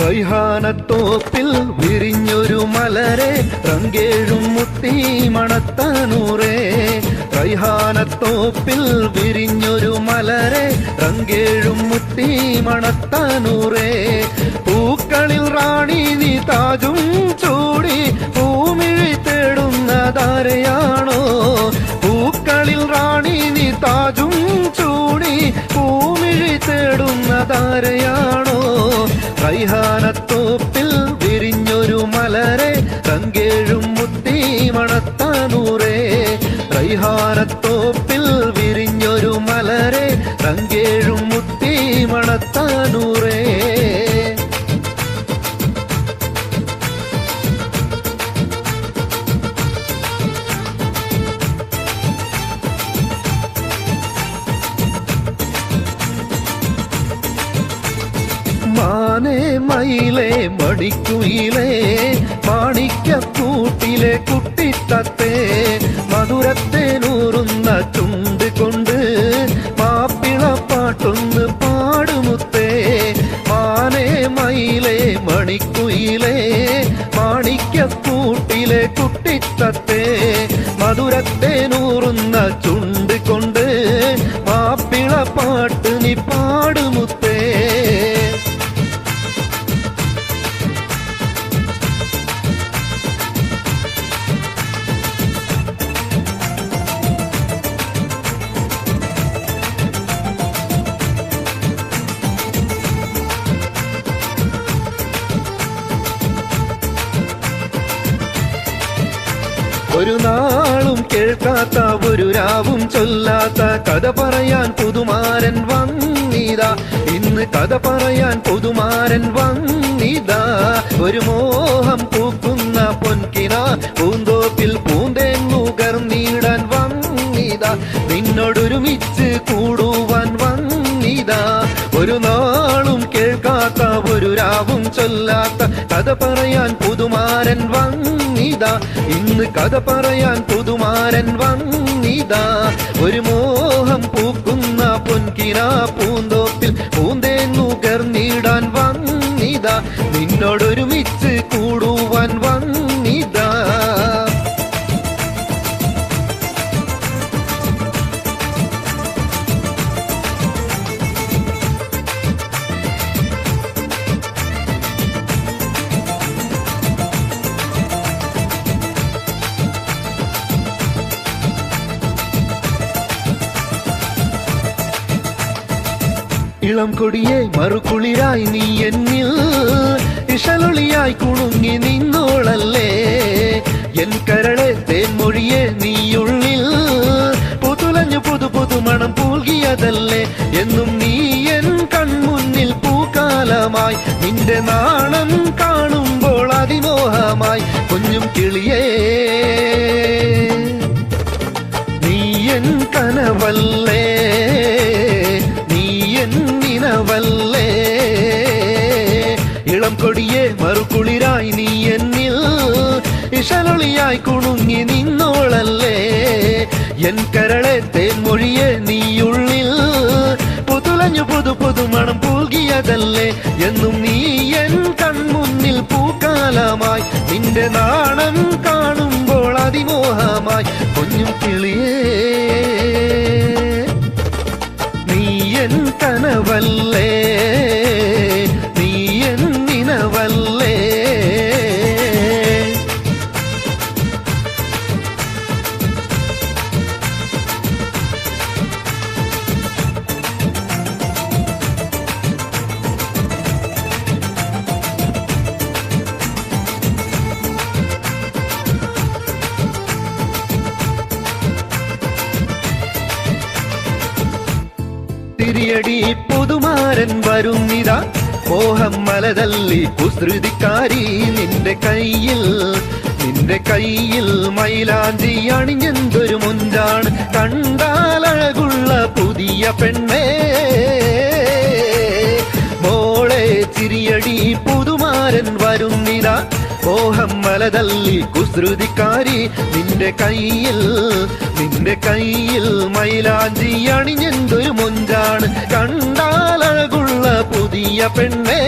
റൈഹാനത്തോപ്പിൽ വിരിഞ്ഞൊരു മലരെ റങ്കേഴും മുത്തി മണത്താനൂറേ. റൈഹാനത്തോപ്പിൽ വിരിഞ്ഞൊരു മലരെ റങ്കേഴും മുത്തി മണത്താനൂറേ. പൂക്കളിൽ റാണി നീ താജും ചൂടി പൂമിഴി തേടുന്നതാരെയാണോ? പൂക്കളിൽ റാണി നീ താജും ചൂടി പൂമിഴി തേടുന്നതാരെയാണോ? റൈഹാനത്തോപ്പിൽ വിരിഞ്ഞൊരു മലരെ റങ്കേഴും മുത്തി മണത്താനൂറേ. റൈഹാനത്തോപ്പിൽ വിരിഞ്ഞൊരു മലരെ റങ്കേഴും മുത്തി മണത്താനൂറേ. മാനേ മയിലേ മണിക്കുയിലേ മാണിക്കൂട്ടിലെ കുട്ടിത്തത്തേ മധുരത്തേനൂറുന്ന ചുണ്ട് കൊണ്ട് മാപ്പിളപ്പാട്ടൊന്ന് പാടുമുത്തേ. മാനേ മയിലേ മണിക്കുയിലേ മാണിക്കൂട്ടിലെ കുട്ടിത്തത്തേ മധുരത്തേനൂറുന്ന ചുണ്ട് കൊണ്ട് മാപ്പിളപ്പാട്ട് നീ പാടുമുത്തേ. ഒരു നാളും കേൾക്കാത്ത ഒരു രാവും ചൊല്ലാത്ത കഥ പറയാൻ പുതുമാരൻ വന്നിതാ. ഇന്ന് കഥ പറയാൻ പുതുമാരൻ വന്നിതാ. ഒരു മോഹം പൂക്കുന്ന പൊൻകിന പൂന്തോപ്പിൽ പൂന്തേന്നുകർന്നിടാൻ വന്നിതാ. നിന്നോടൊരുമിച്ച് കൂടുവാൻ വന്നിതാ. ഒരു നാളും കേൾക്കാത്ത ഒരു രാവും ചൊല്ലാത്ത കഥ പറയാൻ പുതുമാരൻ വന്നിതാ. ഇന്ന് കഥ പറയാൻ പുതുമാരൻ വന്നിതാ. ഒരു മോഹം പൂക്കുന്ന പൊൻകിന പൂന്തോപ്പിൽ പൂന്തേന്നുകർന്നിടാൻ വന്നിതാ. നിന്നോടൊരുമിച്ച് കൂടുവാൻ വന്നിതാ. ഇളം കൊടിയെ മറുകുളിരായി നീ എന്നിൽ ഇഷലൊളിയായി കുണുങ്ങി നിന്നോളല്ലേ. എൻ കരളെ തേൻമൊഴിയെ നീയുള്ളിൽ പുതുലഞ്ഞു പുതുമണം പൂകിയതല്ലേ. എന്നും നീ എൻ കൺമുന്നിൽ പൂക്കാലമായി നിന്റെ നാണം കാണുമ്പോൾ അതിമോഹമായി. കുഞ്ഞും കിളിയേ നീ എൻ കനവല്ലേ നിനവല്ലേ. ഇളം കൊടിയെ മറുകുളിരായി നീ എന്നിൽ ഇഷലൊളിയായി കുണുങ്ങി നിന്നോളല്ലേ. എൻ കരളെ തേൻമൊഴിയെ നീയുള്ളിൽ പുതുലഞ്ഞു പുതുമണം പൂകിയതല്ലേ. എന്നും നീ എൻ കൺമുന്നിൽ പൂക്കാലമായി നിന്റെ നാണം കാണുമ്പോൾ അതിമോഹമായി. കുഞ്ഞും കിളിയേ എൻ കനവല്ലേ നീ എൻ നിനവല്ലേ. തിരിയടി പുതുമാരൻ വരുന്നിതാ. മോഹം മലതല്ലി കുസൃതിക്കാരി നിന്റെ കയ്യിൽ മൈലാഞ്ചി അണിഞ്ഞെന്തൊരു മുഞ്ചാണ്. കണ്ടാലഴകുള്ള പുതിയ പെണ്ണേ മോളെ ചിരിയടി പുതുമാരൻ വരുന്നിതാ. മോഹം മലതല്ലി കുസൃതിക്കാരി നിന്റെ കയ്യിൽ മൈലാഞ്ചി അണിഞ്ഞെന്തൊരു മൊഞ്ചാണ്. കണ്ടാലഴകുള്ള പുതിയ പെണ്ണേ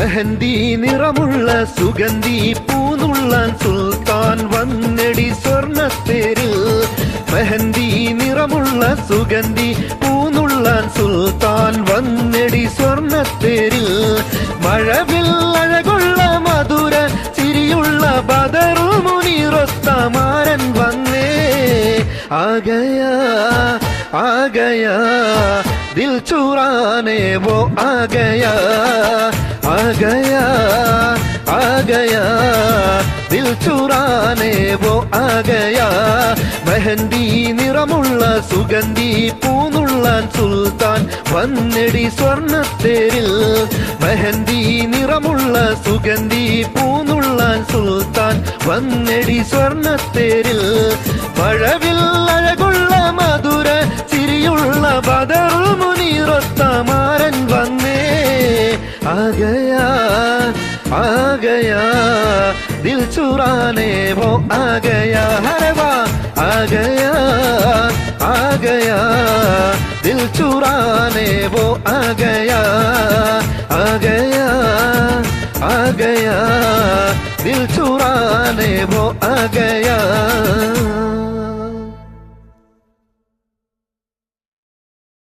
മെഹന്തി നിറമുള്ള സുഗന്ധി പൂനുള്ളാൻ സുൽത്താൻ വന്നെടി സ്വർണ്ണത്തേരിൽ മെഹന്തി നിറമുള്ള സുഗന്ധി പൂനുള്ളാൻ സുൽത്താൻ വന്നെടി സ്വർണ്ണത്തേരിൽ മഴവിൽ അഴകുള്ള മധുര ചിരിയുള്ള ബദറു മുനീറൊത്തമാരൻ വന്നേ ആഗയാ ആഗയാ ദിൽ ചുറാനെ വോ ആഗയാ ആഗയാ ആഗയാ ദിൽ ചുറാനെ വോ ആഗയാ മെഹന്തി നിറമുള്ള സുഗന്ധി പൂനുള്ളാൻ സുൽത്താൻ വന്നെടി സ്വർണ്ണത്തേരിൽ മെഹന്തി നിറമുള്ള സുഗന്ധി പൂനുള്ളാൻ സുൽത്താൻ വന്നെടി സ്വർണ്ണത്തേരിൽ മഴവിൽ അഴകുള്ള മധുര ചിരിയുള്ള ബദറുൽ മുനീറൊത്തമാരൻ വന്നേ ആഗയാ ആഗയാ ദിൽ ചുറാനെ വോ ആഗയാ ഹരവാ ആഗയാ ആഗയാ ദിൽ ചുറാനെ വോ ആഗയാ ആഗയാ ആഗയാ ദിൽ ചുറാനെ വോ ആഗയാ